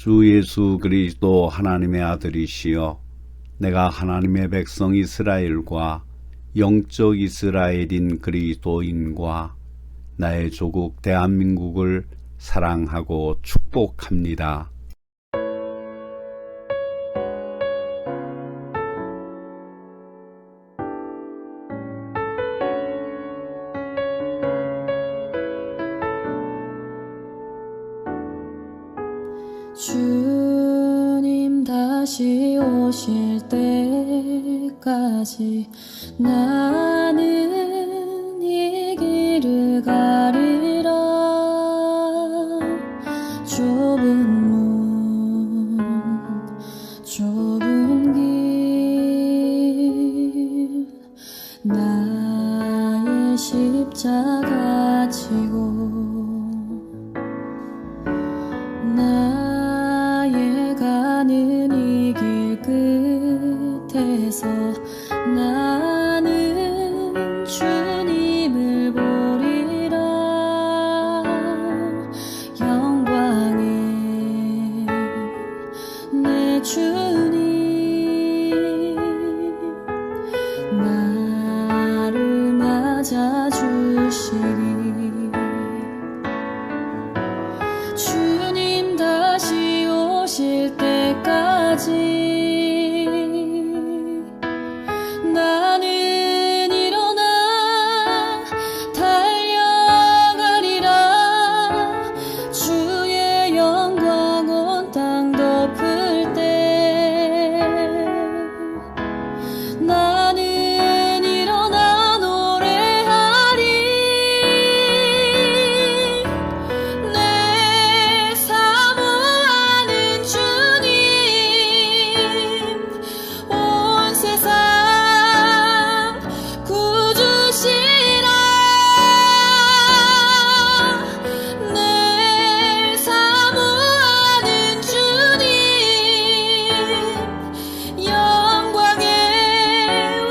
주 예수 그리스도 하나님의 아들이시여, 내가 하나님의 백성 이스라엘과 영적 이스라엘인 그리스도인과 나의 조국 대한민국을 사랑하고 축복합니다. 주님 다시 오실 때까지 나는 이 길을 가리라. 좁은 문 좁은 길 나의 십자가 지고 나의 가는 이 길 끝에서 나는 주님을 보리라. 영광의 내 주님 나를 맞아주시리. 주님 다시 오실 때까지 나는 일어나 달려가리라. 주의 영광 온 땅 덮을 때 나는 일어나 노래하리. 내 사모하는 주님 온 세상 구주시라. 내 사모하는 주님 영광의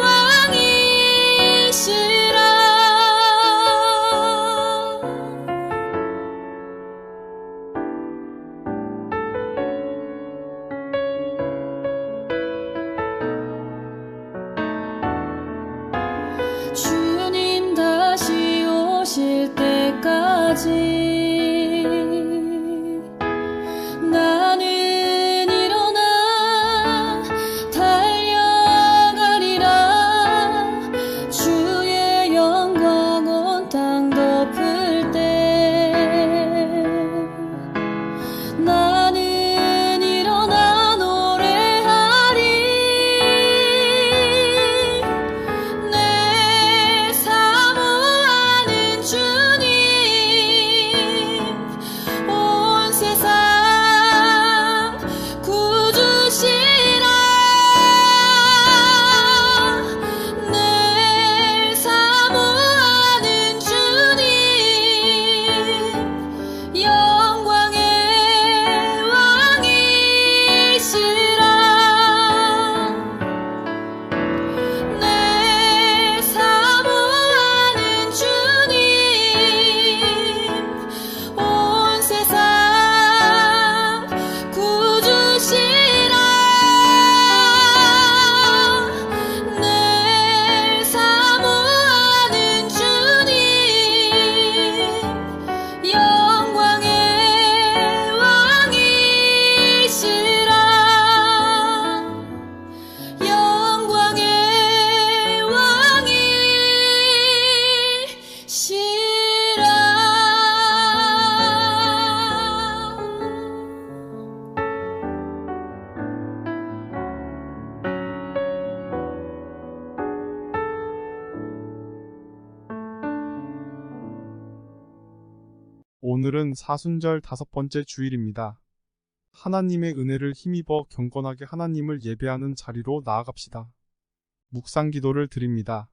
왕이시라. 주님 다시 오실 때까지 나는 일어나 달려가리라. 주의 영광 온 땅 덮을 때 나는 일어나 노래하리. 내 사모하는 주님 온 세상 구주시라. 내 사모하는 주님 영광의 왕이시라. 내 사모하는 주님 온 세상 구주시라. 내 사모하는 주님 영광의 왕이시라. 영광의 왕이시라. 오늘은 사순절 5번째 주일입니다. 하나님의 은혜를 힘입어 경건하게 하나님을 예배하는 자리로 나아갑시다. 묵상 기도를 드립니다.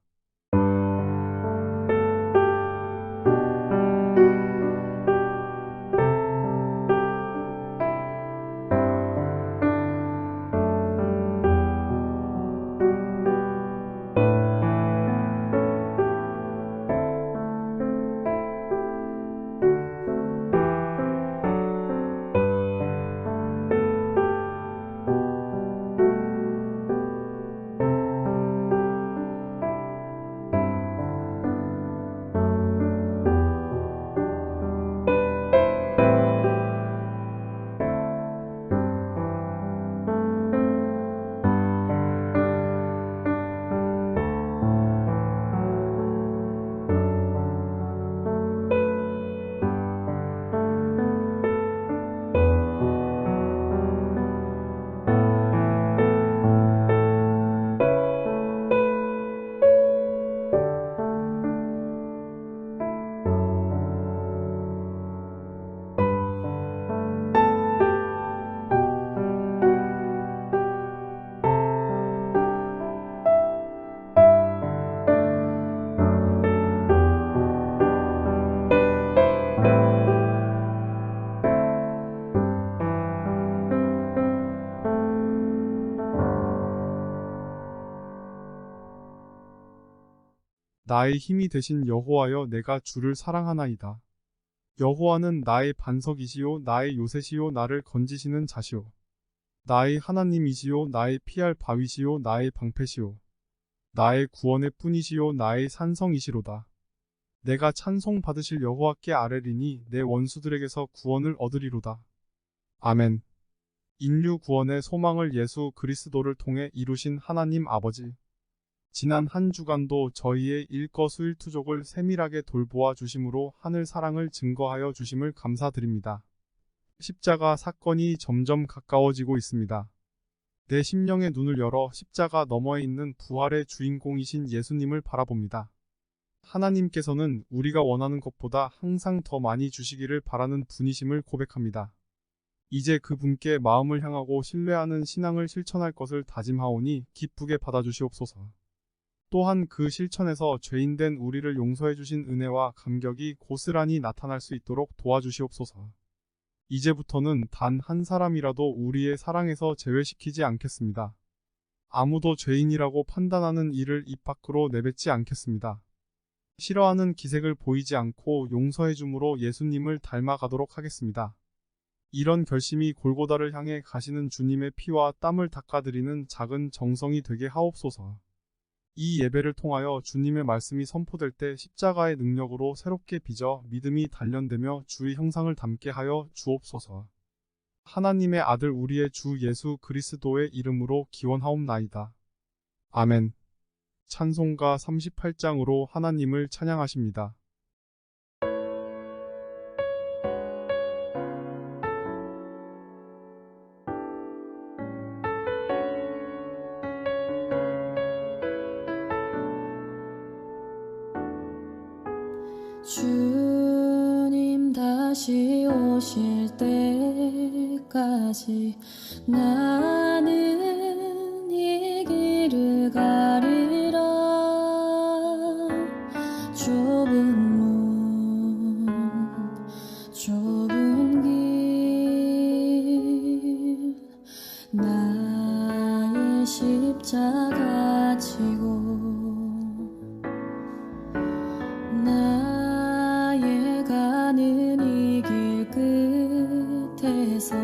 나의 힘이 되신 여호와여, 내가 주를 사랑하나이다. 여호와는 나의 반석이시요 나의 요새시요 나를 건지시는 자시요 나의 하나님이시요 나의 피할 바위시요 나의 방패시요 나의 구원의 뿐이시요 나의 산성이시로다. 내가 찬송 받으실 여호와께 아뢰리니 내 원수들에게서 구원을 얻으리로다. 아멘. 인류 구원의 소망을 예수 그리스도를 통해 이루신 하나님 아버지, 지난 한 주간도 저희의 일거수일투족을 세밀하게 돌보아 주심으로 하늘 사랑을 증거하여 주심을 감사드립니다. 십자가 사건이 점점 가까워지고 있습니다. 내 심령의 눈을 열어 십자가 너머에 있는 부활의 주인공이신 예수님을 바라봅니다. 하나님께서는 우리가 원하는 것보다 항상 더 많이 주시기를 바라는 분이심을 고백합니다. 이제 그분께 마음을 향하고 신뢰하는 신앙을 실천할 것을 다짐하오니 기쁘게 받아주시옵소서. 또한 그 실천에서 죄인된 우리를 용서해 주신 은혜와 감격이 고스란히 나타날 수 있도록 도와주시옵소서. 이제부터는 단 한 사람이라도 우리의 사랑에서 제외시키지 않겠습니다. 아무도 죄인이라고 판단하는 이를 입 밖으로 내뱉지 않겠습니다. 싫어하는 기색을 보이지 않고 용서해 줌으로 예수님을 닮아가도록 하겠습니다. 이런 결심이 골고다를 향해 가시는 주님의 피와 땀을 닦아드리는 작은 정성이 되게 하옵소서. 이 예배를 통하여 주님의 말씀이 선포될 때 십자가의 능력으로 새롭게 빚어 믿음이 단련되며 주의 형상을 담게 하여 주옵소서. 하나님의 아들 우리의 주 예수 그리스도의 이름으로 기원하옵나이다. 아멘. 찬송가 38장으로 하나님을 찬양하십니다. 주님 다시 오실 때까지 나는 이 길을 가리라. 좁은 문 좁은 길 나의 십자가 지고 나의 가는 이 길 끝에서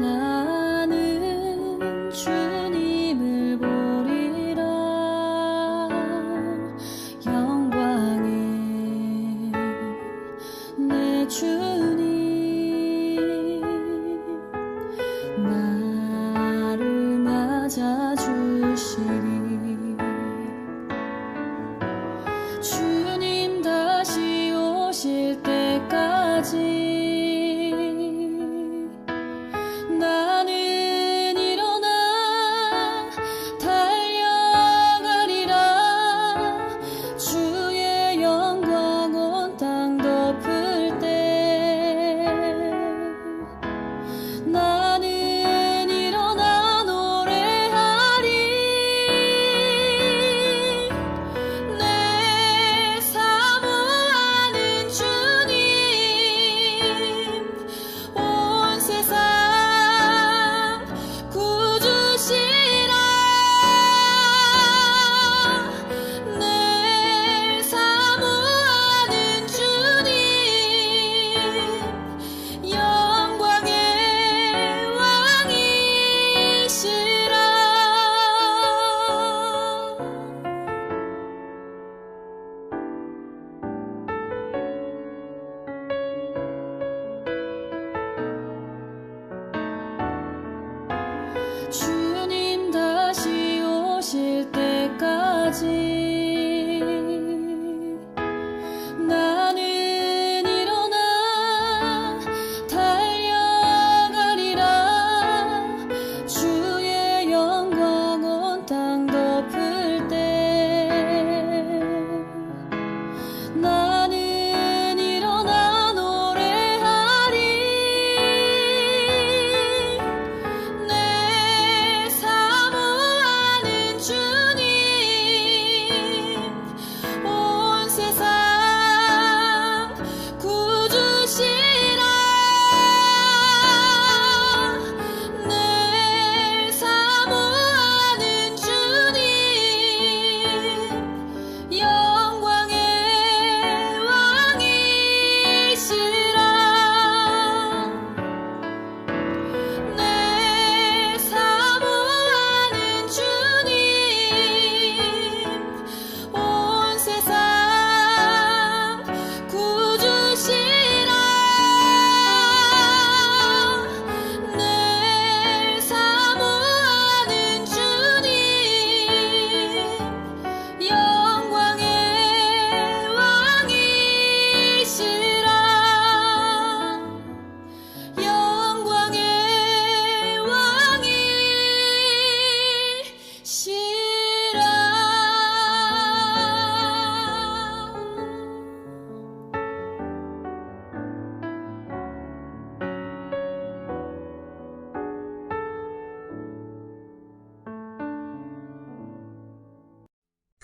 나는 주님을 보리라. 영광에 내 주님 나를 맞아주시리. 주님 다시 오실 때까지 나는 일어나 달려가리라. 주의 영광 온 땅 덮을 때 나는 일어나 노래하리. 내 사모하는 주님 온 세상 구주시라. 내 사모하는 주님 영광의 왕이시라. 주님 다시 오실 때까지 나는 일어나 달려가리라. 주의 영광 온 땅 덮을 때 나는 일어나 노래하리. 내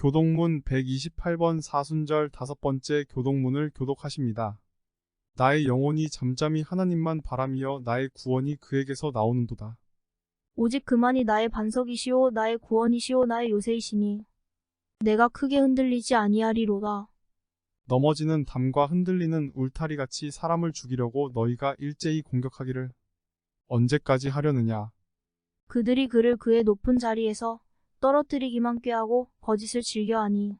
교독문 128번 사순절 5번째 교독문을 교독하십니다. 나의 영혼이 잠잠히 하나님만 바라며 나의 구원이 그에게서 나오는도다. 오직 그만이 나의 반석이시오 나의 구원이시오 나의 요새이시니 내가 크게 흔들리지 아니하리로다. 넘어지는 담과 흔들리는 울타리같이 사람을 죽이려고 너희가 일제히 공격하기를 언제까지 하려느냐. 그들이 그를 그의 높은 자리에서 떨어뜨리기만 꾀하고 거짓을 즐겨하니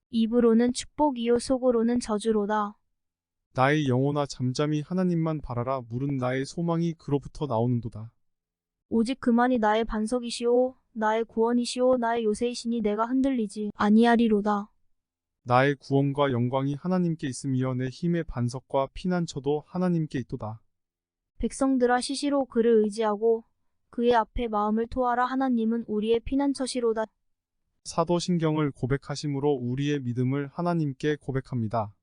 입으로는 축복이요 속으로는 저주로다. 나의 영혼아 잠잠히 하나님만 바라라. 물은 나의 소망이 그로부터 나오는도다. 오직 그만이 나의 반석이시오 나의 구원이시오 나의 요새이시니 내가 흔들리지 아니하리로다. 나의 구원과 영광이 하나님께 있으며 내 힘의 반석과 피난처도 하나님께 있도다. 백성들아 시시로 그를 의지하고 그의 앞에 마음을 토하라. 하나님은 우리의 피난처시로다. 사도신경을 고백하심으로 우리의 믿음을 하나님께 고백합니다.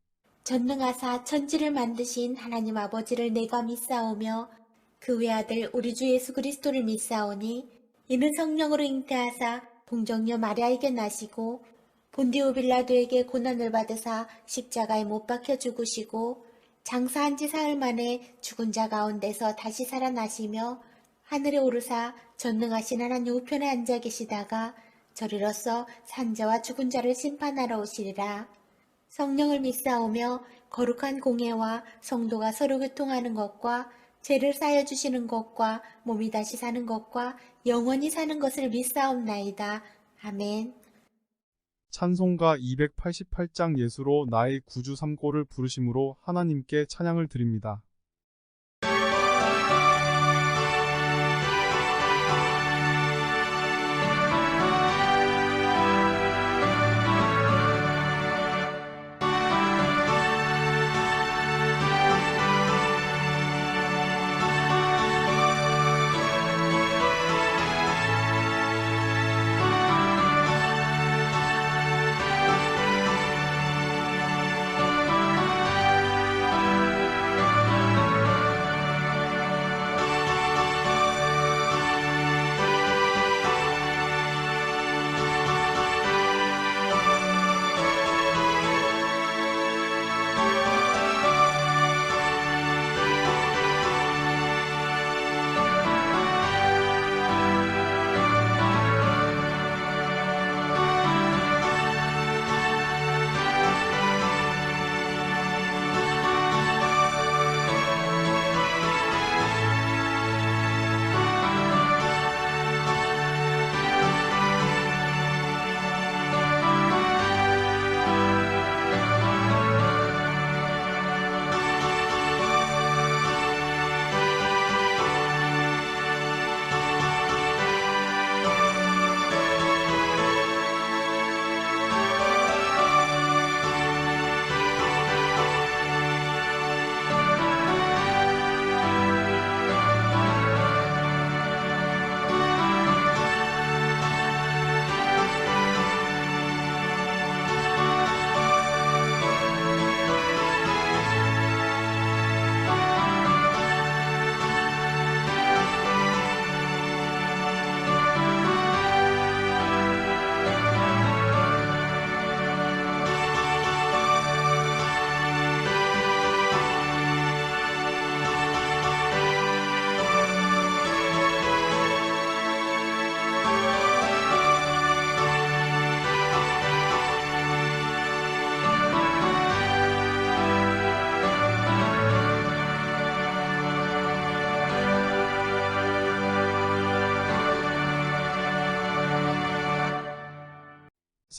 전능하사 천지를 만드신 하나님 아버지를 내가 믿사오며 그 외아들 우리 주 예수 그리스도를 믿사오니 이는 성령으로 잉태하사 동정녀 마리아에게 나시고 본디오 빌라도에게 고난을 받으사 십자가에 못 박혀 죽으시고 장사한 지 사흘 만에 죽은 자 가운데서 다시 살아나시며 하늘에 오르사 전능하신 하나님 우편에 앉아 계시다가 저리로서 산자와 죽은 자를 심판하러 오시리라. 성령을 믿사오며 거룩한 공예와 성도가 서로 교통하는 것과 죄를 사여 주시는 것과 몸이 다시 사는 것과 영원히 사는 것을 믿사옵나이다. 아멘. 찬송가 288장 예수로 나의 구주 삼고를 부르심으로 하나님께 찬양을 드립니다.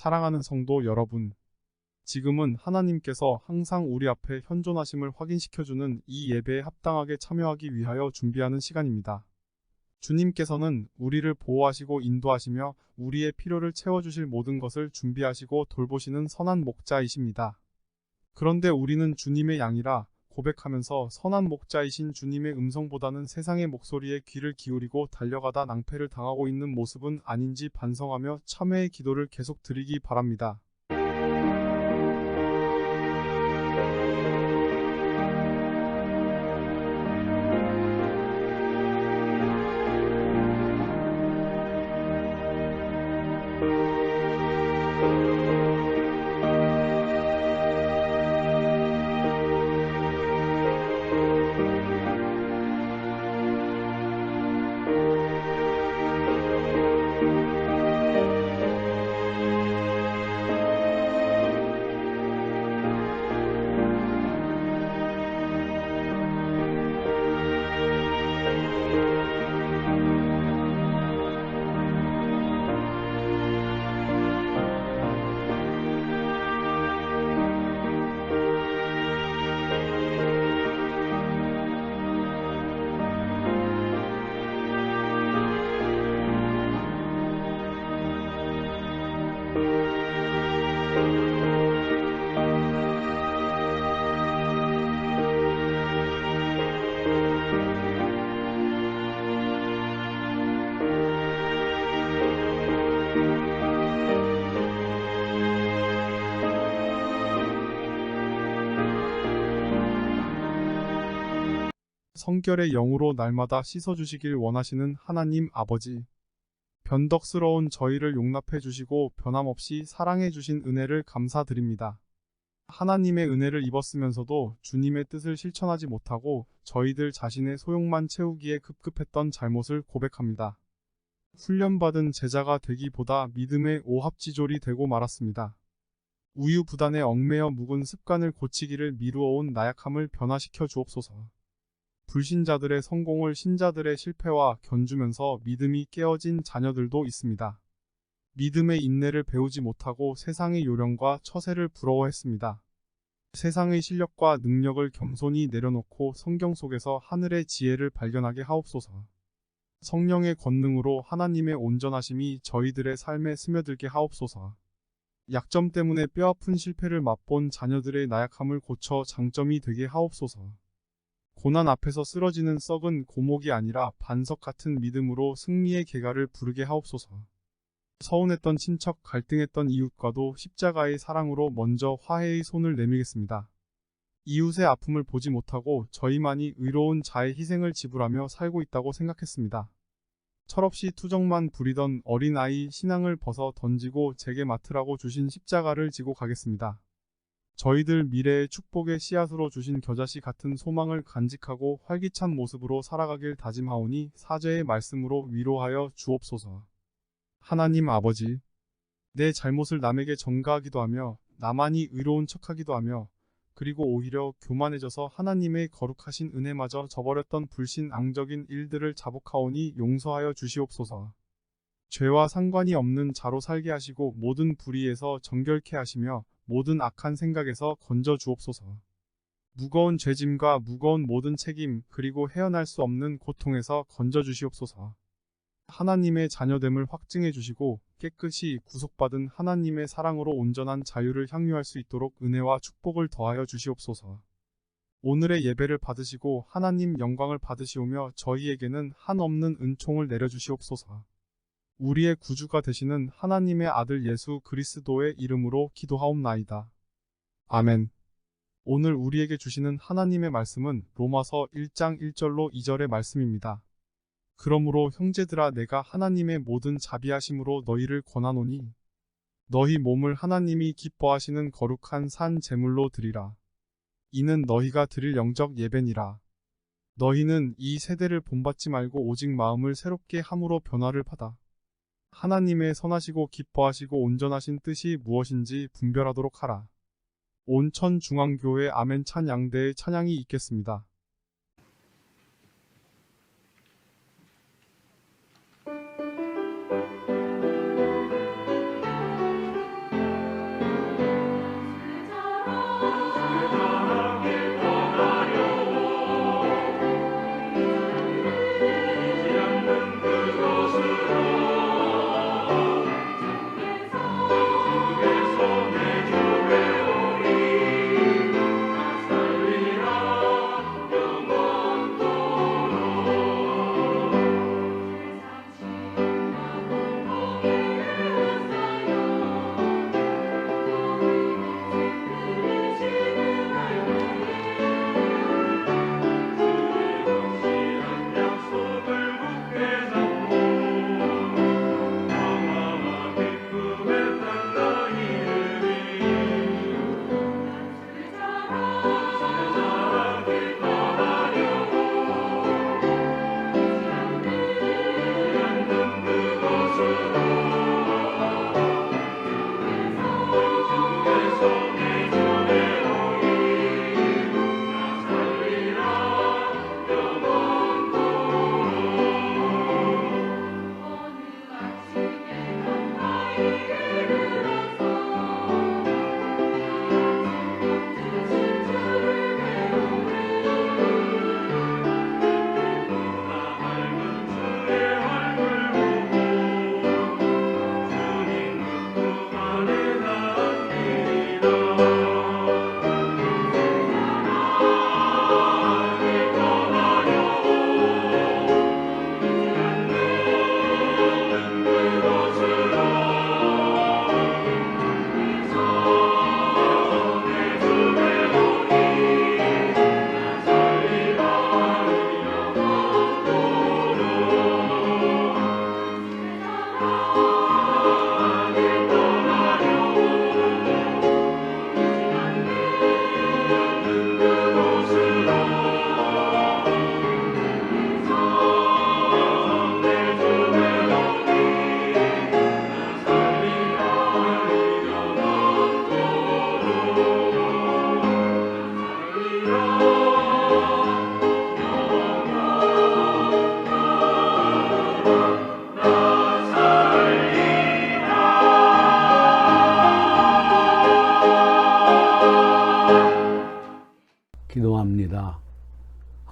사랑하는 성도 여러분, 지금은 하나님께서 항상 우리 앞에 현존하심을 확인시켜주는 이 예배에 합당하게 참여하기 위하여 준비하는 시간입니다. 주님께서는 우리를 보호하시고 인도하시며 우리의 필요를 채워주실 모든 것을 준비하시고 돌보시는 선한 목자이십니다. 그런데 우리는 주님의 양이라 고백하면서 선한 목자이신 주님의 음성보다는 세상의 목소리에 귀를 기울이고 달려가다 낭패를 당하고 있는 모습은 아닌지 반성하며 참회의 기도를 계속 드리기 바랍니다. 성결의 영으로 날마다 씻어주시길 원하시는 하나님 아버지. 변덕스러운 저희를 용납해 주시고 변함없이 사랑해 주신 은혜를 감사드립니다. 하나님의 은혜를 입었으면서도 주님의 뜻을 실천하지 못하고 저희들 자신의 소욕만 채우기에 급급했던 잘못을 고백합니다. 훈련받은 제자가 되기보다 믿음의 오합지졸이 되고 말았습니다. 우유부단에 얽매여 묵은 습관을 고치기를 미루어온 나약함을 변화시켜 주옵소서. 불신자들의 성공을 신자들의 실패와 견주면서 믿음이 깨어진 자녀들도 있습니다. 믿음의 인내를 배우지 못하고 세상의 요령과 처세를 부러워했습니다. 세상의 실력과 능력을 겸손히 내려놓고 성경 속에서 하늘의 지혜를 발견하게 하옵소서. 성령의 권능으로 하나님의 온전하심이 저희들의 삶에 스며들게 하옵소서. 약점 때문에 뼈아픈 실패를 맛본 자녀들의 나약함을 고쳐 장점이 되게 하옵소서. 고난 앞에서 쓰러지는 썩은 고목이 아니라 반석 같은 믿음으로 승리의 계가를 부르게 하옵소서. 서운했던 친척, 갈등했던 이웃과도 십자가의 사랑으로 먼저 화해의 손을 내밀겠습니다. 이웃의 아픔을 보지 못하고 저희만이 의로운 자의 희생을 지불하며 살고 있다고 생각했습니다. 철없이 투정만 부리던 어린아이 신앙을 벗어 던지고 제게 맡으라고 주신 십자가를 지고 가겠습니다. 저희들 미래의 축복의 씨앗으로 주신 겨자씨 같은 소망을 간직하고 활기찬 모습으로 살아가길 다짐하오니 사죄의 말씀으로 위로하여 주옵소서. 하나님 아버지, 내 잘못을 남에게 전가하기도 하며 나만이 의로운 척하기도 하며 그리고 오히려 교만해져서 하나님의 거룩하신 은혜마저 저버렸던 불신앙적인 일들을 자복하오니 용서하여 주시옵소서. 죄와 상관이 없는 자로 살게 하시고 모든 불의에서 정결케 하시며 모든 악한 생각에서 건져 주옵소서. 무거운 죄짐과 무거운 모든 책임 그리고 헤어날 수 없는 고통에서 건져 주시옵소서. 하나님의 자녀됨을 확증해 주시고 깨끗이 구속받은 하나님의 사랑으로 온전한 자유를 향유할 수 있도록 은혜와 축복을 더하여 주시옵소서. 오늘의 예배를 받으시고 하나님 영광을 받으시오며 저희에게는 한없는 은총을 내려주시옵소서. 우리의 구주가 되시는 하나님의 아들 예수 그리스도의 이름으로 기도하옵나이다. 아멘. 오늘 우리에게 주시는 하나님의 말씀은 로마서 1장 1절로 2절의 말씀입니다. 그러므로 형제들아 내가 하나님의 모든 자비하심으로 너희를 권하노니 너희 몸을 하나님이 기뻐하시는 거룩한 산 제물로 드리라. 이는 너희가 드릴 영적 예배니라. 너희는 이 세대를 본받지 말고 오직 마음을 새롭게 함으로 변화를 받아 하나님의 선하시고 기뻐하시고 온전하신 뜻이 무엇인지 분별하도록 하라. 온천 중앙교회 아멘 찬양대의 찬양이 있겠습니다.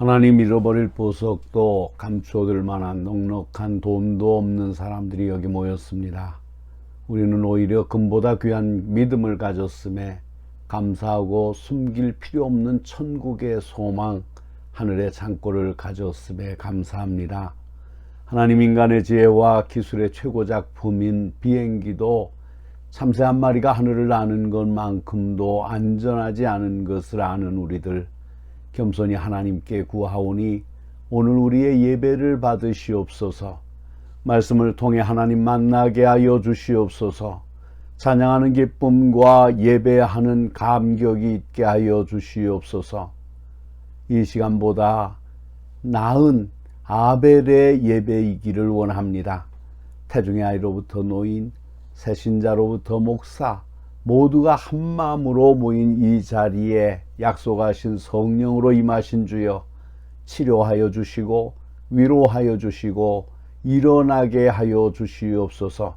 하나님 잃어버릴 보석도 감추어둘 만한 넉넉한 돈도 없는 사람들이 여기 모였습니다. 우리는 오히려 금보다 귀한 믿음을 가졌음에 감사하고 숨길 필요 없는 천국의 소망, 하늘의 창고를 가졌음에 감사합니다. 하나님, 인간의 지혜와 기술의 최고 작품인 비행기도 참새 한 마리가 하늘을 나는 것만큼도 안전하지 않은 것을 아는 우리들, 겸손히 하나님께 구하오니 오늘 우리의 예배를 받으시옵소서. 말씀을 통해 하나님 만나게 하여 주시옵소서. 찬양하는 기쁨과 예배하는 감격이 있게 하여 주시옵소서. 이 시간보다 나은 아벨의 예배이기를 원합니다. 태중의 아이로부터 노인, 새신자로부터 목사, 모두가 한마음으로 모인 이 자리에 약속하신 성령으로 임하신 주여, 치료하여 주시고 위로하여 주시고 일어나게 하여 주시옵소서.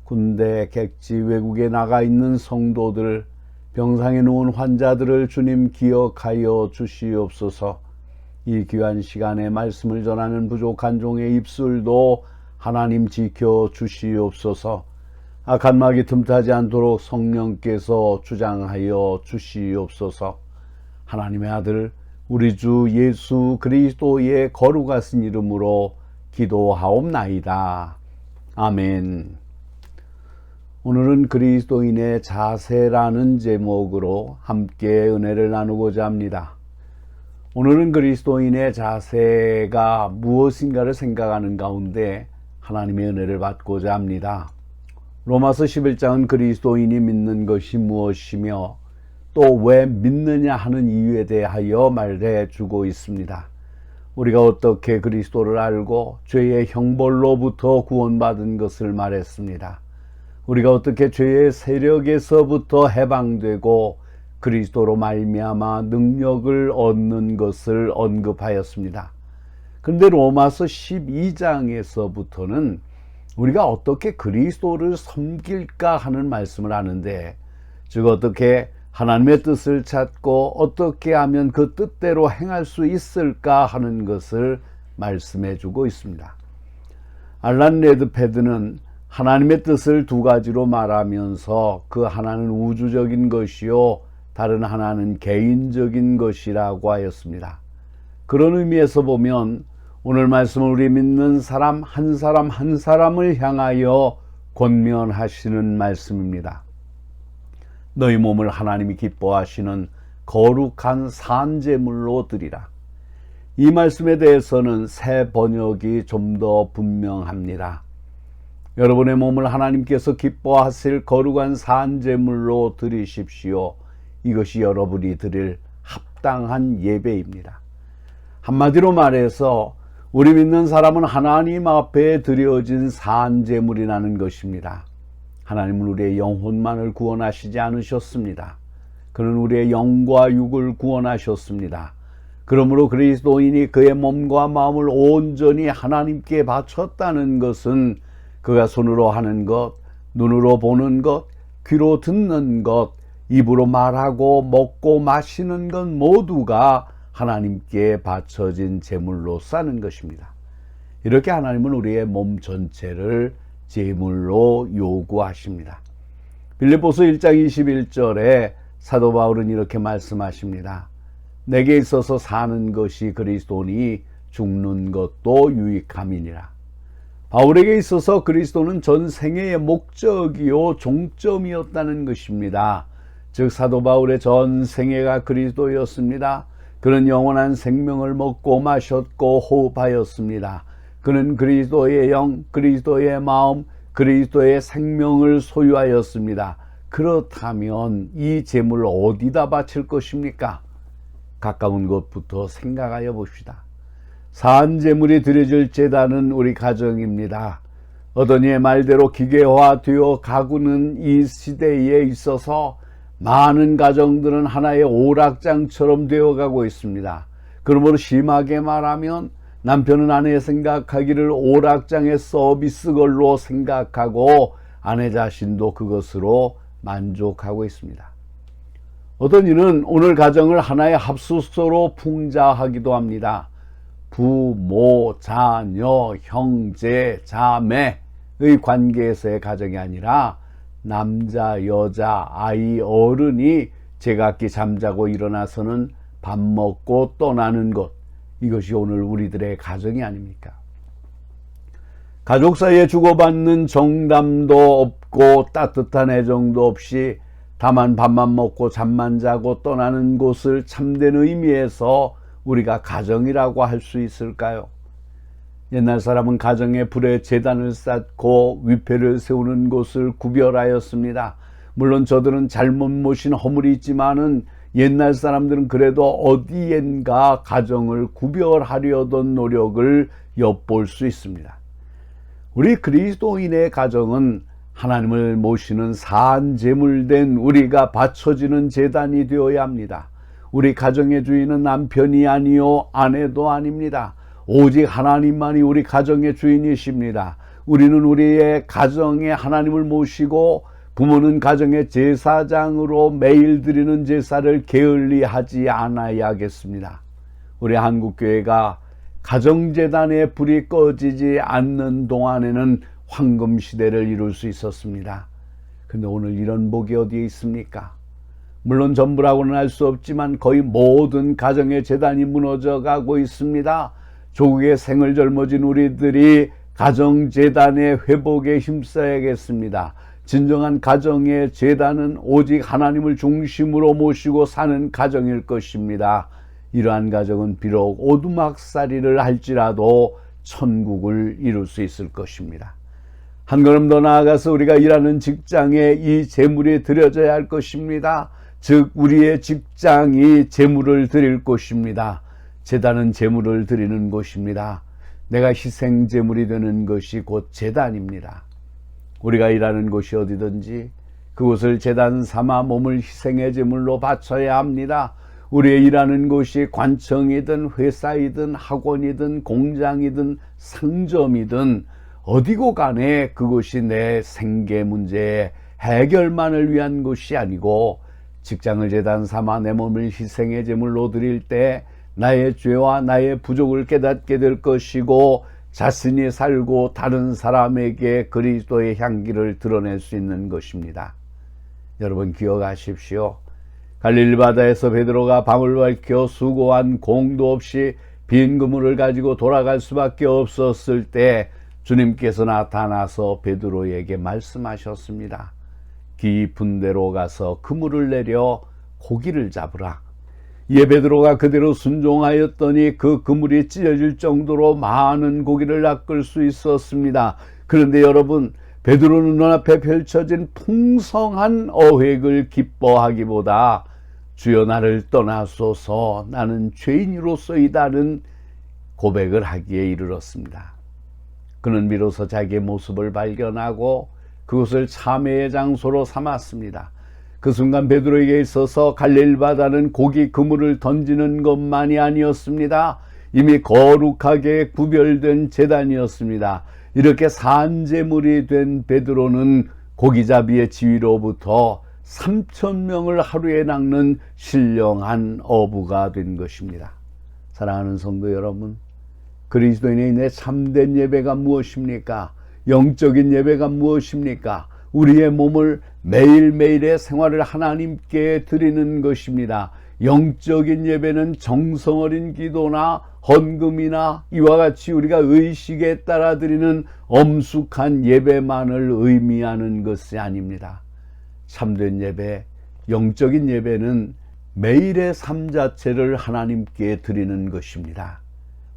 군대, 객지, 외국에 나가 있는 성도들, 병상에 누운 환자들을 주님 기억하여 주시옵소서. 이 귀한 시간에 말씀을 전하는 부족한 종의 입술도 하나님 지켜 주시옵소서. 악한 마귀 틈타지 않도록 성령께서 주장하여 주시옵소서. 하나님의 아들 우리 주 예수 그리스도의 거룩하신 이름으로 기도하옵나이다. 아멘. 오늘은 그리스도인의 자세라는 제목으로 함께 은혜를 나누고자 합니다. 오늘은 그리스도인의 자세가 무엇인가를 생각하는 가운데 하나님의 은혜를 받고자 합니다. 로마서 11장은 그리스도인이 믿는 것이 무엇이며 또 왜 믿느냐 하는 이유에 대하여 말해 주고 있습니다. 우리가 어떻게 그리스도를 알고 죄의 형벌로부터 구원받은 것을 말했습니다. 우리가 어떻게 죄의 세력에서부터 해방되고 그리스도로 말미암아 능력을 얻는 것을 언급하였습니다. 그런데 로마서 12장에서부터는 우리가 어떻게 그리스도를 섬길까 하는 말씀을 하는데, 즉 어떻게 하나님의 뜻을 찾고 어떻게 하면 그 뜻대로 행할 수 있을까 하는 것을 말씀해 주고 있습니다. 알란 레드패드는 하나님의 뜻을 두 가지로 말하면서 그 하나는 우주적인 것이요 다른 하나는 개인적인 것이라고 하였습니다. 그런 의미에서 보면 오늘 말씀을 우리 믿는 사람 한 사람을 향하여 권면하시는 말씀입니다. 너희 몸을 하나님이 기뻐하시는 거룩한 산제물로 드리라. 이 말씀에 대해서는 새 번역이 좀 더 분명합니다. 여러분의 몸을 하나님께서 기뻐하실 거룩한 산제물로 드리십시오. 이것이 여러분이 드릴 합당한 예배입니다. 한마디로 말해서 우리 믿는 사람은 하나님 앞에 드려진 산제물이라는 것입니다. 하나님은 우리의 영혼만을 구원하시지 않으셨습니다. 그는 우리의 영과 육을 구원하셨습니다. 그러므로 그리스도인이 그의 몸과 마음을 온전히 하나님께 바쳤다는 것은 그가 손으로 하는 것, 눈으로 보는 것, 귀로 듣는 것, 입으로 말하고 먹고 마시는 것 모두가 하나님께 바쳐진 제물로 싸는 것입니다. 이렇게 하나님은 우리의 몸 전체를 제물로 요구하십니다. 빌립보서 1장 21절에 사도 바울은 이렇게 말씀하십니다. 내게 있어서 사는 것이 그리스도니 죽는 것도 유익함이니라. 바울에게 있어서 그리스도는 전 생애의 목적이요 종점이었다는 것입니다. 즉 사도 바울의 전 생애가 그리스도였습니다. 그는 영원한 생명을 먹고 마셨고 호흡하였습니다. 그는 그리스도의 영, 그리스도의 마음, 그리스도의 생명을 소유하였습니다. 그렇다면 이 제물을 어디다 바칠 것입니까? 가까운 곳부터 생각하여 봅시다. 산제물이 드려질 제단은 우리 가정입니다. 어떤 이의 말대로 기계화되어 가구는 이 시대에 있어서 많은 가정들은 하나의 오락장처럼 되어가고 있습니다. 그러므로 심하게 말하면 남편은 아내 생각하기를 오락장의 서비스걸로 생각하고 아내 자신도 그것으로 만족하고 있습니다. 어떤 이는 오늘 가정을 하나의 합숙소로 풍자하기도 합니다. 부모, 자녀, 형제, 자매의 관계에서의 가정이 아니라 남자, 여자, 아이, 어른이 제각기 잠자고 일어나서는 밥 먹고 떠나는 것, 이것이 오늘 우리들의 가정이 아닙니까? 가족 사이에 주고받는 정담도 없고 따뜻한 애정도 없이 다만 밥만 먹고 잠만 자고 떠나는 곳을 참된 의미에서 우리가 가정이라고 할 수 있을까요? 옛날 사람은 가정의 불에 제단을 쌓고 위패를 세우는 곳을 구별하였습니다. 물론 저들은 잘못 모신 허물이 있지만은 옛날 사람들은 그래도 어디엔가 가정을 구별하려던 노력을 엿볼 수 있습니다. 우리 그리스도인의 가정은 하나님을 모시는 산제물된 우리가 바쳐지는 제단이 되어야 합니다. 우리 가정의 주인은 남편이 아니요 아내도 아닙니다. 오직 하나님만이 우리 가정의 주인이십니다. 우리는 우리의 가정에 하나님을 모시고 부모는 가정의 제사장으로 매일 드리는 제사를 게을리하지 않아야겠습니다. 우리 한국교회가 가정재단의 불이 꺼지지 않는 동안에는 황금시대를 이룰 수 있었습니다. 근데 오늘 이런 복이 어디에 있습니까? 물론 전부라고는 할 수 없지만 거의 모든 가정의 재단이 무너져 가고 있습니다. 조국의 생을 젊어진 우리들이 가정재단의 회복에 힘써야겠습니다. 진정한 가정의 재단은 오직 하나님을 중심으로 모시고 사는 가정일 것입니다. 이러한 가정은 비록 오두막살이를 할지라도 천국을 이룰 수 있을 것입니다. 한 걸음 더 나아가서 우리가 일하는 직장에 이 재물이 드려져야 할 것입니다. 즉 우리의 직장이 재물을 드릴 곳입니다. 제단은 재물을 드리는 곳입니다. 내가 희생 제물이 되는 것이 곧 제단입니다. 우리가 일하는 곳이 어디든지 그곳을 제단 삼아 몸을 희생의 제물로 바쳐야 합니다. 우리의 일하는 곳이 관청이든 회사이든 학원이든 공장이든 상점이든 어디고 간에 그곳이 내 생계 문제의 해결만을 위한 곳이 아니고 직장을 제단 삼아 내 몸을 희생의 제물로 드릴 때 나의 죄와 나의 부족을 깨닫게 될 것이고 자신이 살고 다른 사람에게 그리스도의 향기를 드러낼 수 있는 것입니다. 여러분 기억하십시오. 갈릴리 바다에서 베드로가 방울 밝혀 수고한 공도 없이 빈 그물을 가지고 돌아갈 수밖에 없었을 때 주님께서 나타나서 베드로에게 말씀하셨습니다. 깊은 데로 가서 그물을 내려 고기를 잡으라. 이에 베드로가 그대로 순종하였더니 그 그물이 찢어질 정도로 많은 고기를 낚을 수 있었습니다. 그런데 여러분, 베드로는 눈앞에 펼쳐진 풍성한 어획을 기뻐하기보다 주여 나를 떠나소서 나는 죄인으로서이다는 고백을 하기에 이르렀습니다. 그는 비로소 자기의 모습을 발견하고 그것을 참회의 장소로 삼았습니다. 그 순간 베드로에게 있어서 갈릴리 바다는 고기 그물을 던지는 것만이 아니었습니다. 이미 거룩하게 구별된 제단이었습니다. 이렇게 산제물이 된 베드로는 고기잡이의 지위로부터 3,000명을 하루에 낚는 신령한 어부가 된 것입니다. 사랑하는 성도 여러분, 그리스도인의 내 참된 예배가 무엇입니까? 영적인 예배가 무엇입니까? 우리의 몸을 매일매일의 생활을 하나님께 드리는 것입니다. 영적인 예배는 정성 어린 기도나 헌금이나 이와 같이 우리가 의식에 따라 드리는 엄숙한 예배만을 의미하는 것이 아닙니다. 참된 예배, 영적인 예배는 매일의 삶 자체를 하나님께 드리는 것입니다.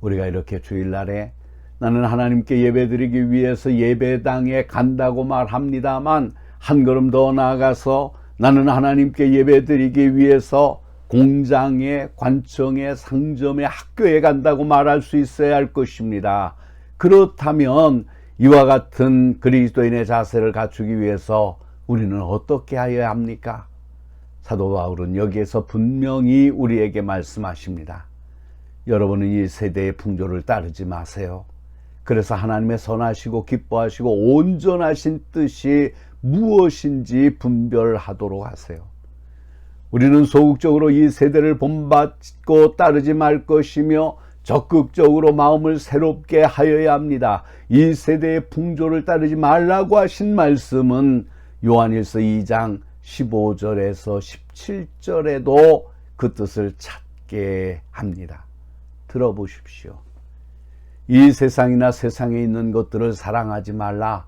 우리가 이렇게 주일날에 나는 하나님께 예배드리기 위해서 예배당에 간다고 말합니다만 한 걸음 더 나아가서 나는 하나님께 예배드리기 위해서 공장에, 관청에, 상점에, 학교에 간다고 말할 수 있어야 할 것입니다. 그렇다면 이와 같은 그리스도인의 자세를 갖추기 위해서 우리는 어떻게 하여야 합니까? 사도 바울은 여기에서 분명히 우리에게 말씀하십니다. 여러분은 이 세대의 풍조를 따르지 마세요. 그래서 하나님의 선하시고 기뻐하시고 온전하신 뜻이 무엇인지 분별하도록 하세요. 우리는 소극적으로 이 세대를 본받고 따르지 말 것이며 적극적으로 마음을 새롭게 하여야 합니다. 이 세대의 풍조를 따르지 말라고 하신 말씀은 요한일서 2장 15절에서 17절에도 그 뜻을 찾게 합니다. 들어보십시오. 이 세상이나 세상에 있는 것들을 사랑하지 말라.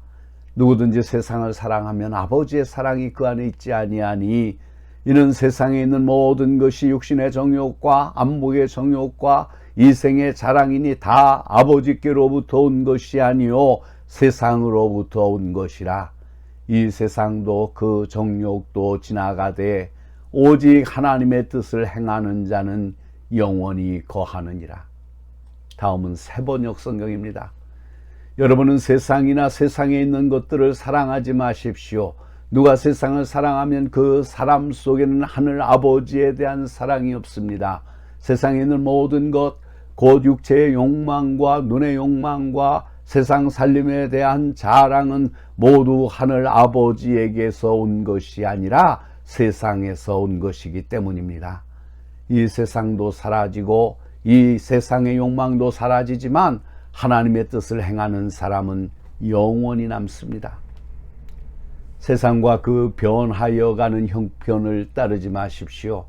누구든지 세상을 사랑하면 아버지의 사랑이 그 안에 있지 아니하니 이는 세상에 있는 모든 것이 육신의 정욕과 안목의 정욕과 이생의 자랑이니 다 아버지께로부터 온 것이 아니요 세상으로부터 온 것이라. 이 세상도 그 정욕도 지나가되 오직 하나님의 뜻을 행하는 자는 영원히 거하느니라. 다음은 세번역 성경입니다. 여러분은 세상이나 세상에 있는 것들을 사랑하지 마십시오. 누가 세상을 사랑하면 그 사람 속에는 하늘 아버지에 대한 사랑이 없습니다. 세상에 있는 모든 것, 곧 육체의 욕망과 눈의 욕망과 세상 살림에 대한 자랑은 모두 하늘 아버지에게서 온 것이 아니라 세상에서 온 것이기 때문입니다. 이 세상도 사라지고 이 세상의 욕망도 사라지지만 하나님의 뜻을 행하는 사람은 영원히 남습니다. 세상과 그 변하여 가는 형편을 따르지 마십시오.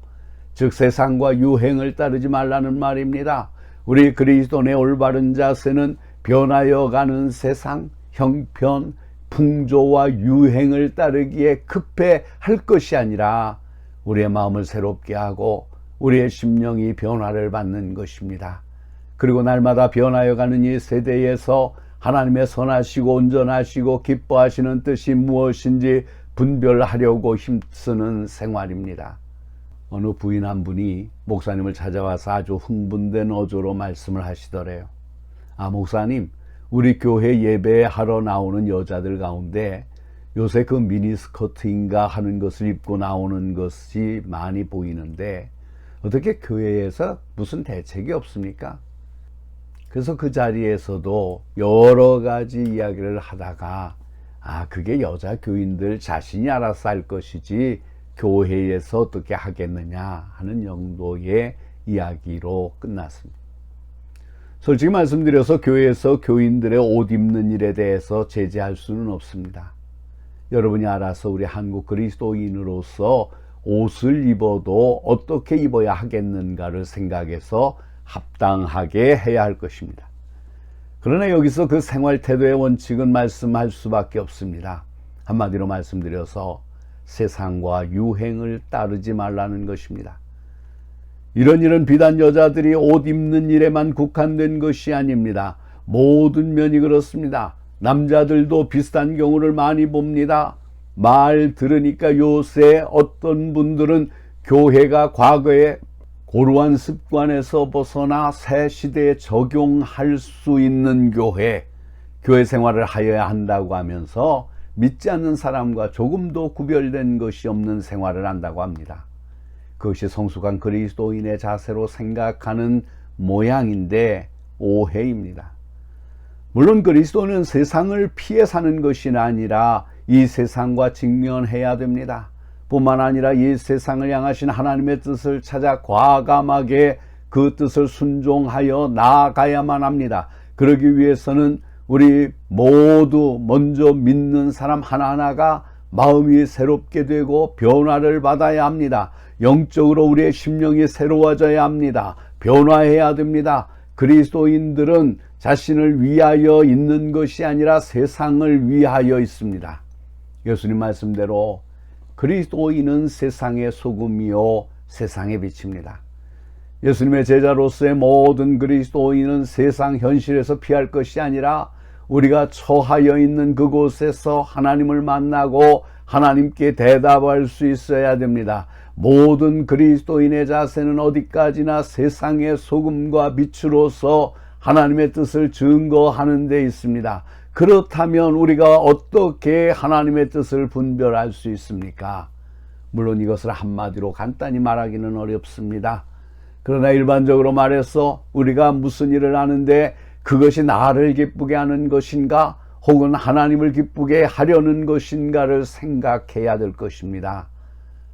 즉 세상과 유행을 따르지 말라는 말입니다. 우리 그리스도인의 올바른 자세는 변하여 가는 세상, 형편, 풍조와 유행을 따르기에 급해 할 것이 아니라 우리의 마음을 새롭게 하고 우리의 심령이 변화를 받는 것입니다. 그리고 날마다 변하여 가는 이 세대에서 하나님의 선하시고 온전하시고 기뻐하시는 뜻이 무엇인지 분별하려고 힘쓰는 생활입니다. 어느 부인 한 분이 목사님을 찾아와서 아주 흥분된 어조로 말씀을 하시더래요. 목사님, 우리 교회 예배하러 나오는 여자들 가운데 요새 그 미니스커트인가 하는 것을 입고 나오는 것이 많이 보이는데 어떻게 교회에서 무슨 대책이 없습니까? 그래서 그 자리에서도 여러 가지 이야기를 하다가 그게 여자 교인들 자신이 알아서 할 것이지 교회에서 어떻게 하겠느냐 하는 정도의 이야기로 끝났습니다. 솔직히 말씀드려서 교회에서 교인들의 옷 입는 일에 대해서 제재할 수는 없습니다. 여러분이 알아서 우리 한국 그리스도인으로서 옷을 입어도 어떻게 입어야 하겠는가를 생각해서 합당하게 해야 할 것입니다. 그러나 여기서 그 생활 태도의 원칙은 말씀할 수밖에 없습니다. 한마디로 말씀드려서 세상과 유행을 따르지 말라는 것입니다. 이런 일은 비단 여자들이 옷 입는 일에만 국한된 것이 아닙니다. 모든 면이 그렇습니다. 남자들도 비슷한 경우를 많이 봅니다. 말 들으니까 요새 어떤 분들은 교회가 과거에 고루한 습관에서 벗어나 새 시대에 적용할 수 있는 교회 생활을 하여야 한다고 하면서 믿지 않는 사람과 조금도 구별된 것이 없는 생활을 한다고 합니다. 그것이 성숙한 그리스도인의 자세로 생각하는 모양인데 오해입니다. 물론 그리스도는 세상을 피해 사는 것이 아니라 이 세상과 직면해야 됩니다. 뿐만 아니라 이 세상을 향하신 하나님의 뜻을 찾아 과감하게 그 뜻을 순종하여 나아가야만 합니다. 그러기 위해서는 우리 모두 먼저 믿는 사람 하나하나가 마음이 새롭게 되고 변화를 받아야 합니다. 영적으로 우리의 심령이 새로워져야 합니다. 변화해야 됩니다. 그리스도인들은 자신을 위하여 있는 것이 아니라 세상을 위하여 있습니다. 예수님 말씀대로 그리스도인은 세상의 소금이요 세상의 빛입니다. 예수님의 제자로서의 모든 그리스도인은 세상 현실에서 피할 것이 아니라 우리가 처하여 있는 그곳에서 하나님을 만나고 하나님께 대답할 수 있어야 됩니다. 모든 그리스도인의 자세는 어디까지나 세상의 소금과 빛으로서 하나님의 뜻을 증거하는 데 있습니다. 그렇다면 우리가 어떻게 하나님의 뜻을 분별할 수 있습니까? 물론 이것을 한마디로 간단히 말하기는 어렵습니다. 그러나 일반적으로 말해서 우리가 무슨 일을 하는데 그것이 나를 기쁘게 하는 것인가 혹은 하나님을 기쁘게 하려는 것인가를 생각해야 될 것입니다.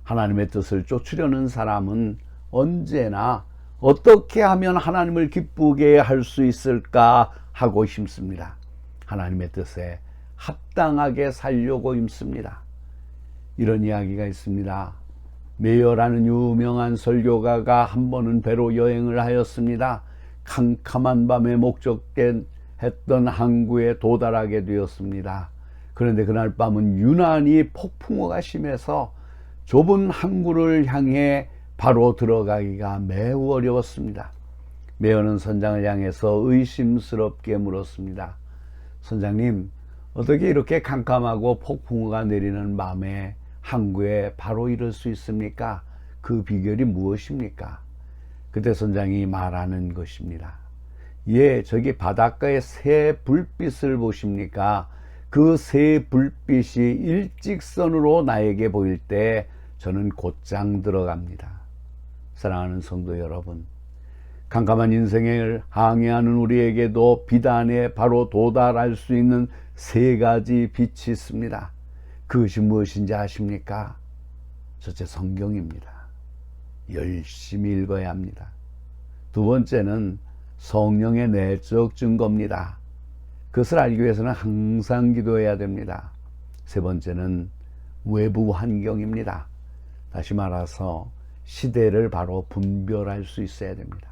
하나님의 뜻을 쫓으려는 사람은 언제나 어떻게 하면 하나님을 기쁘게 할 수 있을까 하고 힘씁니다. 하나님의 뜻에 합당하게 살려고 힘씁니다. 이런 이야기가 있습니다. 메이어라는 유명한 설교가가 한 번은 배로 여행을 하였습니다. 캄캄한 밤에 목적했던 항구에 도달하게 되었습니다. 그런데 그날 밤은 유난히 폭풍우가 심해서 좁은 항구를 향해 바로 들어가기가 매우 어려웠습니다. 메이어는 선장을 향해서 의심스럽게 물었습니다. 선장님, 어떻게 이렇게 캄캄하고 폭풍우가 내리는 밤에 항구에 바로 이를 수 있습니까? 그 비결이 무엇입니까? 그때 선장이 말하는 것입니다. 예, 저기 바닷가에 새 불빛을 보십니까? 그 새 불빛이 일직선으로 나에게 보일 때 저는 곧장 들어갑니다. 사랑하는 성도 여러분, 캄캄한 인생을 항해하는 우리에게도 비단에 바로 도달할 수 있는 세 가지 빛이 있습니다. 그것이 무엇인지 아십니까? 첫째, 성경입니다. 열심히 읽어야 합니다. 두 번째는 성령의 내적 증거입니다. 그것을 알기 위해서는 항상 기도해야 됩니다. 세 번째는 외부 환경입니다. 다시 말해서 시대를 바로 분별할 수 있어야 됩니다.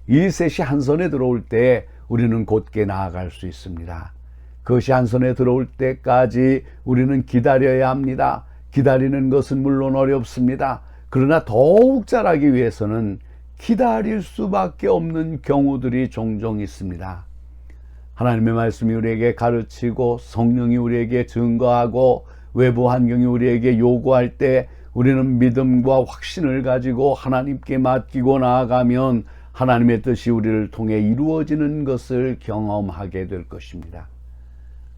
이 셋이 한 손에 들어올 때 우리는 곧게 나아갈 수 있습니다. 그것이 한 손에 들어올 때까지 우리는 기다려야 합니다. 기다리는 것은 물론 어렵습니다. 그러나 더욱 잘하기 위해서는 기다릴 수밖에 없는 경우들이 종종 있습니다. 하나님의 말씀이 우리에게 가르치고 성령이 우리에게 증거하고 외부 환경이 우리에게 요구할 때 우리는 믿음과 확신을 가지고 하나님께 맡기고 나아가면 하나님의 뜻이 우리를 통해 이루어지는 것을 경험하게 될 것입니다.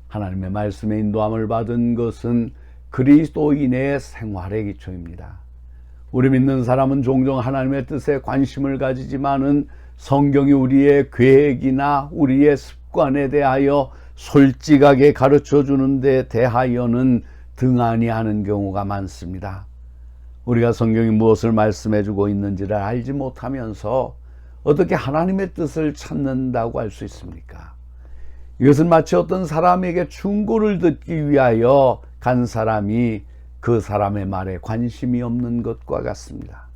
하나님의 말씀에 인도함을 받은 것은 그리스도인의 생활의 기초입니다. 우리 믿는 사람은 종종 하나님의 뜻에 관심을 가지지만은 성경이 우리의 계획이나 우리의 습관에 대하여 솔직하게 가르쳐 주는 데 대하여는 등한히 하는 경우가 많습니다. 우리가 성경이 무엇을 말씀해 주고 있는지를 알지 못하면서 어떻게 하나님의 뜻을 찾는다고 할 수 있습니까? 이것은 마치 어떤 사람에게 충고를 듣기 위하여 간 사람이 그 사람의 말에 관심이 없는 것과 같습니다.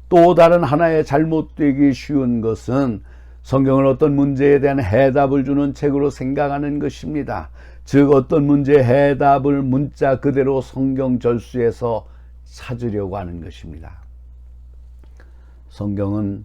또 다른 하나의 잘못되기 쉬운 것은 성경을 어떤 문제에 대한 해답을 주는 책으로 생각하는 것입니다. 즉 어떤 문제의 해답을 문자 그대로 성경 절수에서 찾으려고 하는 것입니다. 성경은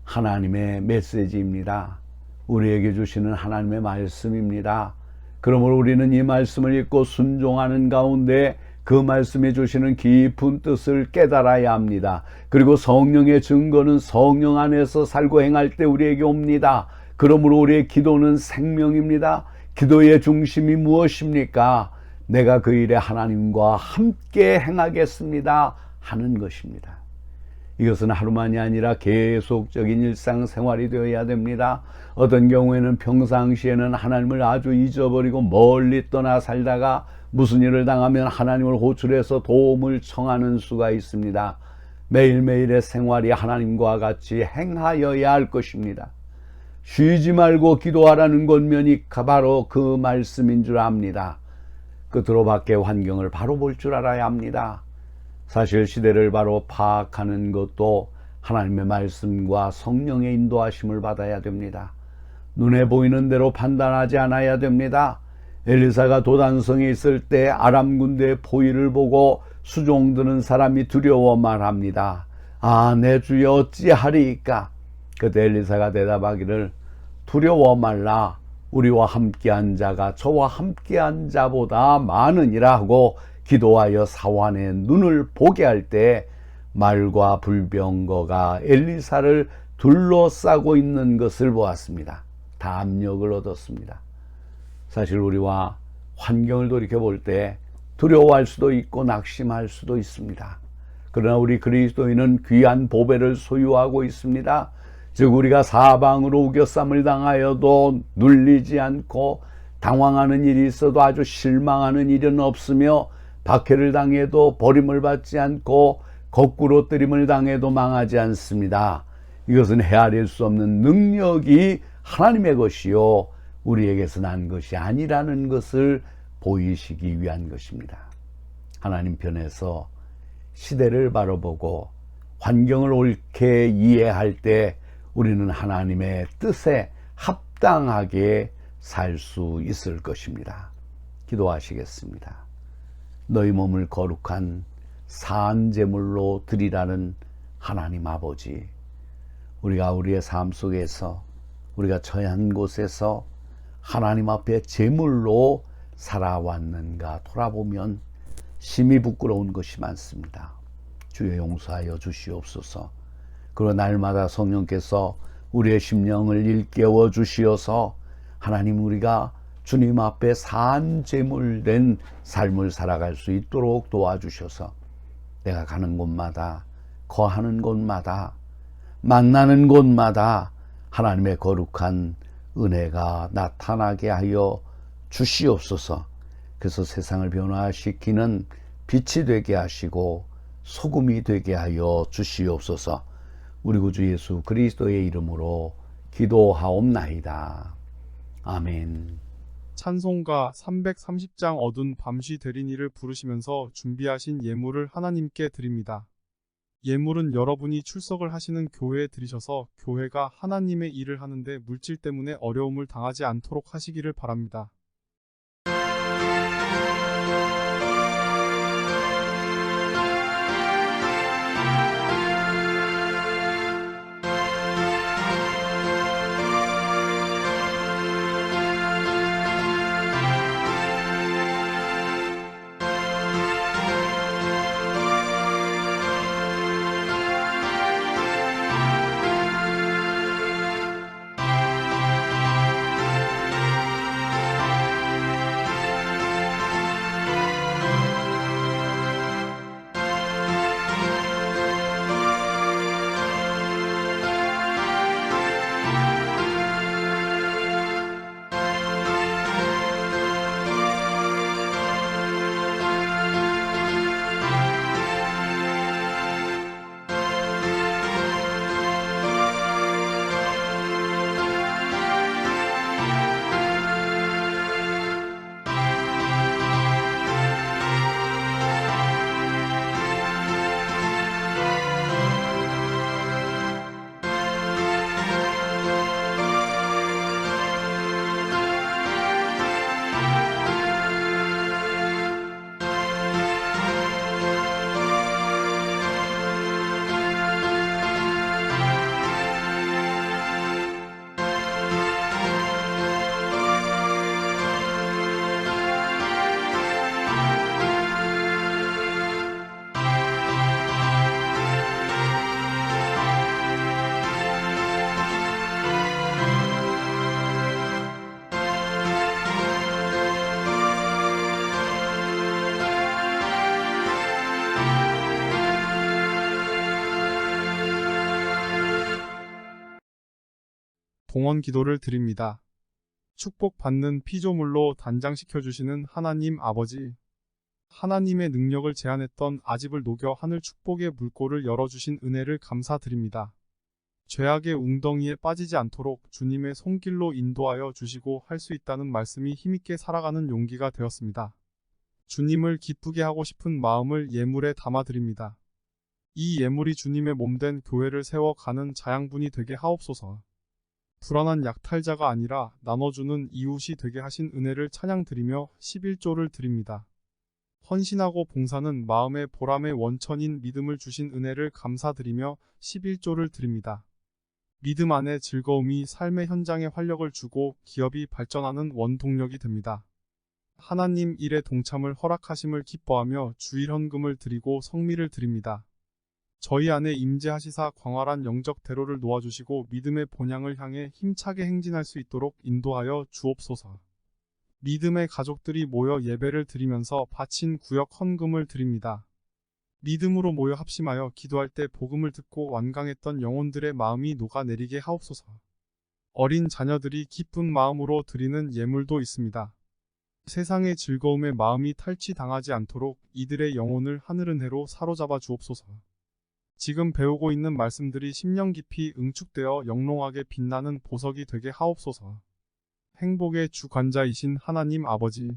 하나님의 메시지입니다. 우리에게 주시는 하나님의 말씀입니다. 그러므로 우리는 이 말씀을 읽고 순종하는 가운데 그 말씀이 주시는 깊은 뜻을 깨달아야 합니다. 그리고 성령의 증거는 성령 안에서 살고 행할 때 우리에게 옵니다. 그러므로 우리의 기도는 생명입니다. 기도의 중심이 무엇입니까? 내가 그 일에 하나님과 함께 행하겠습니다 하는 것입니다. 이것은 하루만이 아니라 계속적인 일상생활이 되어야 됩니다. 어떤 경우에는 평상시에는 하나님을 아주 잊어버리고 멀리 떠나 살다가 무슨 일을 당하면 하나님을 호출해서 도움을 청하는 수가 있습니다. 매일매일의 생활이 하나님과 같이 행하여야 할 것입니다. 쉬지 말고 기도하라는 권면이 바로 그 말씀인 줄 압니다. 끝으로 밖의 환경을 바로 볼 줄 알아야 합니다. 사실 시대를 바로 파악하는 것도 하나님의 말씀과 성령의 인도하심을 받아야 됩니다. 눈에 보이는 대로 판단하지 않아야 됩니다. 엘리사가 도단성에 있을 때 아람 군대의 포위를 보고 수종드는 사람이 두려워 말합니다. 아, 내 주여 어찌하리이까? 그때 엘리사가 대답하기를 두려워 말라. 우리와 함께한 자가 저와 함께한 자보다 많으니라 하고 기도하여 사환의 눈을 보게 할 때 말과 불병거가 엘리사를 둘러싸고 있는 것을 보았습니다. 담력을 얻었습니다. 사실 우리와 환경을 돌이켜볼 때 두려워할 수도 있고 낙심할 수도 있습니다. 그러나 우리 그리스도인은 귀한 보배를 소유하고 있습니다. 즉 우리가 사방으로 우겨쌈을 당하여도 눌리지 않고 당황하는 일이 있어도 아주 실망하는 일은 없으며 박해를 당해도 버림을 받지 않고 거꾸로 뜨림을 당해도 망하지 않습니다. 이것은 헤아릴 수 없는 능력이 하나님의 것이요 우리에게서 난 것이 아니라는 것을 보이시기 위한 것입니다. 하나님 편에서 시대를 바라보고 환경을 옳게 이해할 때 우리는 하나님의 뜻에 합당하게 살 수 있을 것입니다. 기도하시겠습니다. 너희 몸을 거룩한 산 제물로 드리라는 하나님 아버지, 우리가 우리의 삶 속에서 우리가 처한 곳에서 하나님 앞에 제물로 살아왔는가 돌아보면 심히 부끄러운 것이 많습니다. 주여 용서하여 주시옵소서. 그리고 날마다 성령께서 우리의 심령을 일깨워 주시어서 하나님 우리가 주님 앞에 산 제물된 삶을 살아갈 수 있도록 도와주셔서 내가 가는 곳마다 거하는 곳마다 만나는 곳마다 하나님의 거룩한 은혜가 나타나게 하여 주시옵소서. 그래서 세상을 변화시키는 빛이 되게 하시고 소금이 되게 하여 주시옵소서. 우리 구주 예수 그리스도의 이름으로 기도하옵나이다. 아멘. 찬송가 330장 어두운 밤시 되리니를 부르시면서 준비하신 예물을 하나님께 드립니다. 예물은 여러분이 출석을 하시는 교회에 드리셔서 교회가 하나님의 일을 하는데 물질 때문에 어려움을 당하지 않도록 하시기를 바랍니다. 봉헌 기도를 드립니다. 축복받는 피조물로 단장시켜 주시는 하나님 아버지, 하나님의 능력을 제한했던 아집을 녹여 하늘 축복의 물꼬를 열어주신 은혜를 감사드립니다. 죄악의 웅덩이에 빠지지 않도록 주님의 손길로 인도하여 주시고 할 수 있다는 말씀이 힘있게 살아가는 용기가 되었습니다. 주님을 기쁘게 하고 싶은 마음을 예물에 담아드립니다. 이 예물이 주님의 몸된 교회를 세워가는 자양분이 되게 하옵소서. 불안한 약탈자가 아니라 나눠주는 이웃이 되게 하신 은혜를 찬양드리며 11조를 드립니다. 헌신하고 봉사는 마음의 보람의 원천인 믿음을 주신 은혜를 감사드리며 11조를 드립니다. 믿음 안에 즐거움이 삶의 현장에 활력을 주고 기업이 발전하는 원동력이 됩니다. 하나님 일에 동참을 허락하심을 기뻐하며 주일헌금을 드리고 성미를 드립니다. 저희 안에 임재하시사 광활한 영적 대로를 놓아주시고 믿음의 본향을 향해 힘차게 행진할 수 있도록 인도하여 주옵소서. 믿음의 가족들이 모여 예배를 드리면서 바친 구역 헌금을 드립니다. 믿음으로 모여 합심하여 기도할 때 복음을 듣고 완강했던 영혼들의 마음이 녹아내리게 하옵소서. 어린 자녀들이 기쁜 마음으로 드리는 예물도 있습니다. 세상의 즐거움에 마음이 탈취당하지 않도록 이들의 영혼을 하늘은혜로 사로잡아 주옵소서. 지금 배우고 있는 말씀들이 심령 깊이 응축되어 영롱하게 빛나는 보석이 되게 하옵소서. 행복의 주관자이신 하나님 아버지,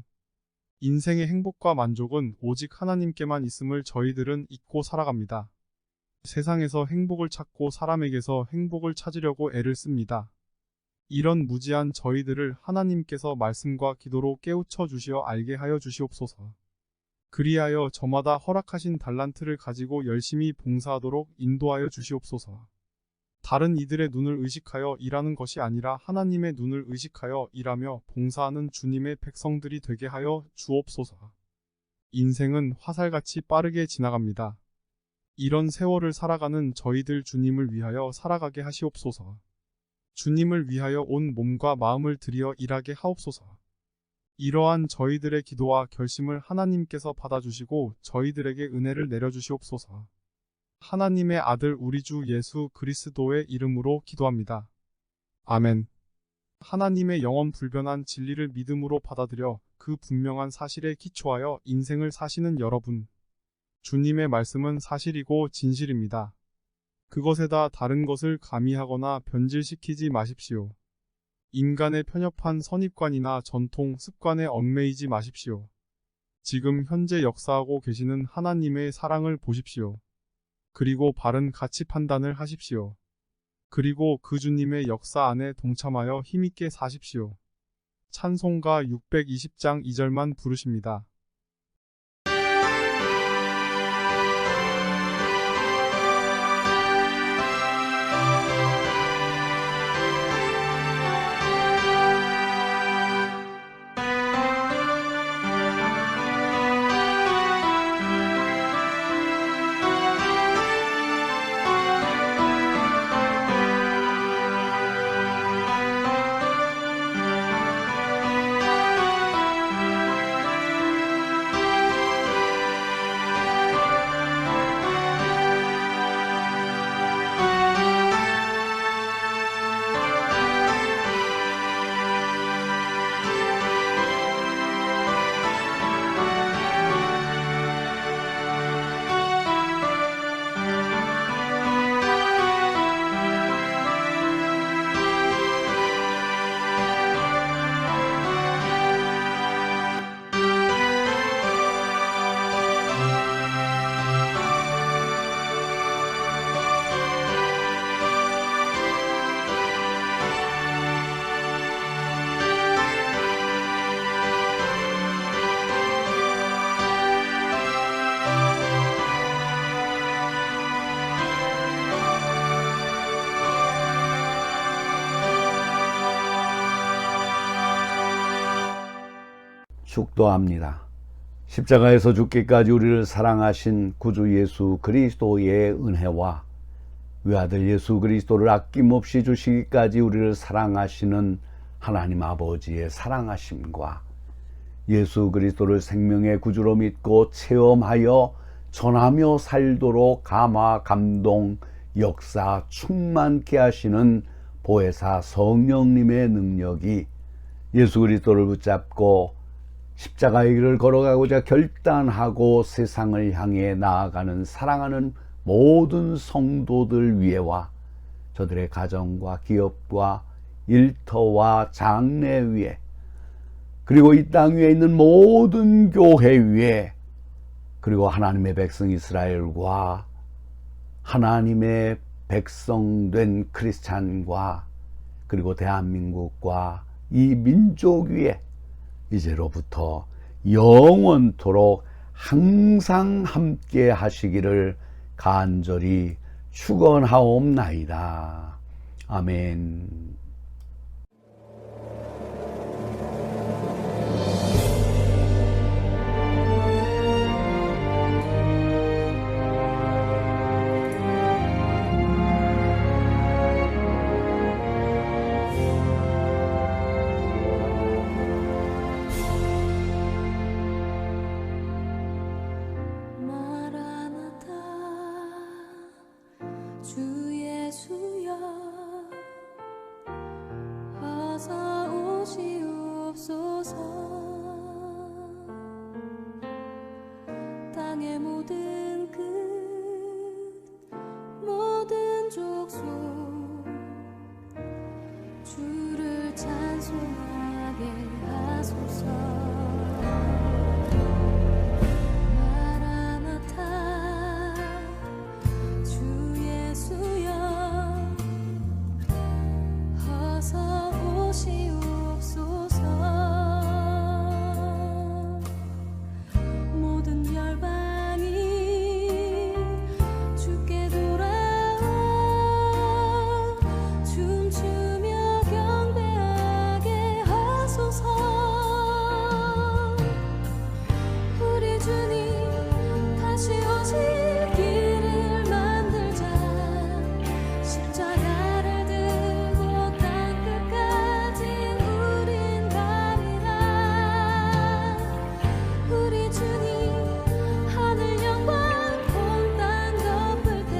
인생의 행복과 만족은 오직 하나님께만 있음을 저희들은 잊고 살아갑니다. 세상에서 행복을 찾고 사람에게서 행복을 찾으려고 애를 씁니다. 이런 무지한 저희들을 하나님께서 말씀과 기도로 깨우쳐 주시어 알게 하여 주시옵소서. 그리하여 저마다 허락하신 달란트를 가지고 열심히 봉사하도록 인도하여 주시옵소서. 다른 이들의 눈을 의식하여 일하는 것이 아니라 하나님의 눈을 의식하여 일하며 봉사하는 주님의 백성들이 되게 하여 주옵소서. 인생은 화살같이 빠르게 지나갑니다. 이런 세월을 살아가는 저희들 주님을 위하여 살아가게 하시옵소서. 주님을 위하여 온 몸과 마음을 들여 일하게 하옵소서. 이러한 저희들의 기도와 결심을 하나님께서 받아주시고 저희들에게 은혜를 내려주시옵소서. 하나님의 아들 우리 주 예수 그리스도의 이름으로 기도합니다. 아멘. 하나님의 영원 불변한 진리를 믿음으로 받아들여 그 분명한 사실에 기초하여 인생을 사시는 여러분. 주님의 말씀은 사실이고 진실입니다. 그것에다 다른 것을 가미하거나 변질시키지 마십시오. 인간의 편협한 선입관이나 전통, 습관에 얽매이지 마십시오. 지금 현재 역사하고 계시는 하나님의 사랑을 보십시오. 그리고 바른 가치 판단을 하십시오. 그리고 그 주님의 역사 안에 동참하여 힘있게 사십시오. 찬송가 620장 2절만 부르십니다. 축도합니다. 십자가에서 죽기까지 우리를 사랑하신 구주 예수 그리스도의 은혜와 외아들 예수 그리스도를 아낌없이 주시기까지 우리를 사랑하시는 하나님 아버지의 사랑하심과 예수 그리스도를 생명의 구주로 믿고 체험하여 전하며 살도록 감화, 감동, 역사 충만케 하시는 보혜사 성령님의 능력이 예수 그리스도를 붙잡고 십자가의 길을 걸어가고자 결단하고 세상을 향해 나아가는 사랑하는 모든 성도들 위에와 저들의 가정과 기업과 일터와 장래 위에 그리고 이 땅 위에 있는 모든 교회 위에 그리고 하나님의 백성 이스라엘과 하나님의 백성된 크리스찬과 그리고 대한민국과 이 민족 위에 이제로부터 영원토록 항상 함께 하시기를 간절히 축원하옵나이다. 아멘. 마라나타 주 예수여 땅의 모든 끝 모든 족속 주를 찬송하게 하소서. 마라나타 주 예수여 어서 오시옵소서. 모든 열방이 주께 돌아와 춤추며 경배하게 하소서. 우리 주님 다시 오실 길을 만들자. 십자가를 들고 땅끝까지 우린 가리라. 우리 주님 하늘 영광 온 땅 덮을 때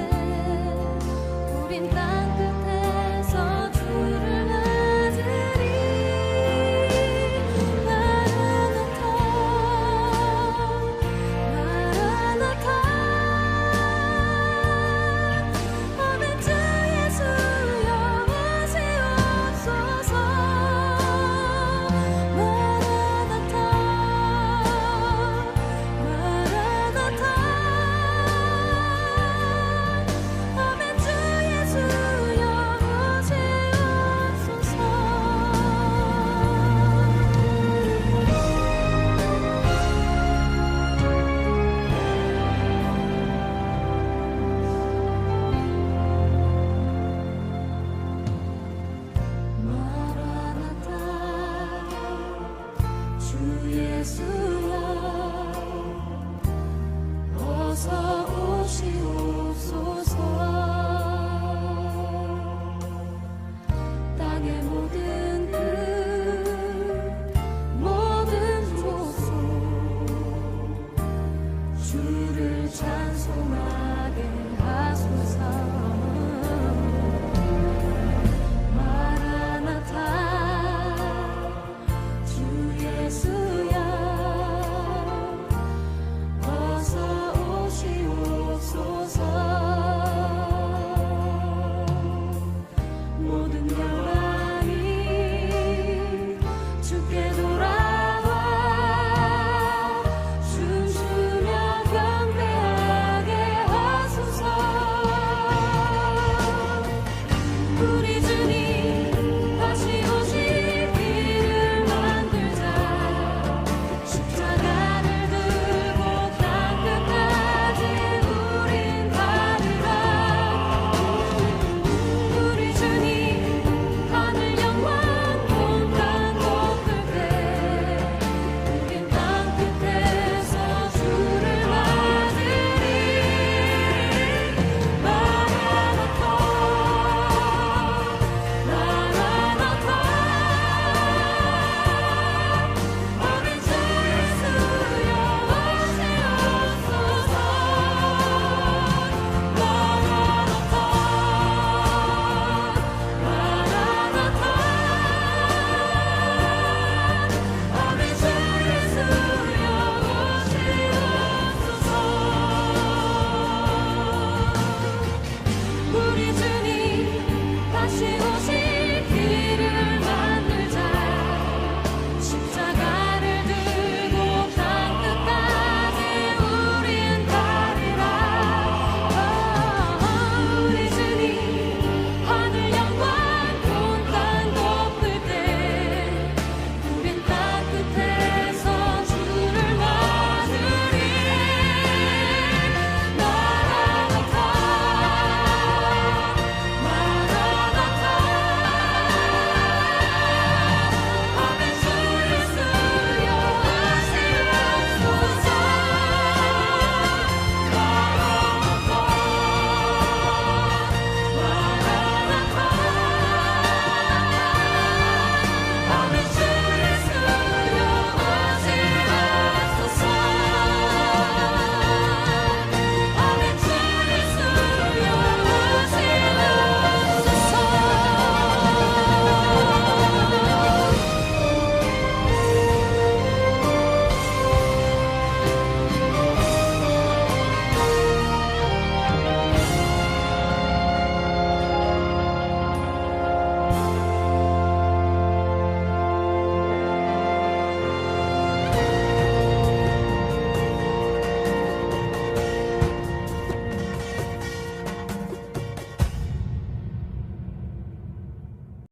우린 땅끝에서 주를 맞으리. 마라나타 마라나타 오늘 주 예수여 오시옵소서. 마라나타 마라나타 오늘 주 예수여 오시옵소서. 마라나타 주 예수여 어서 오시옵소서.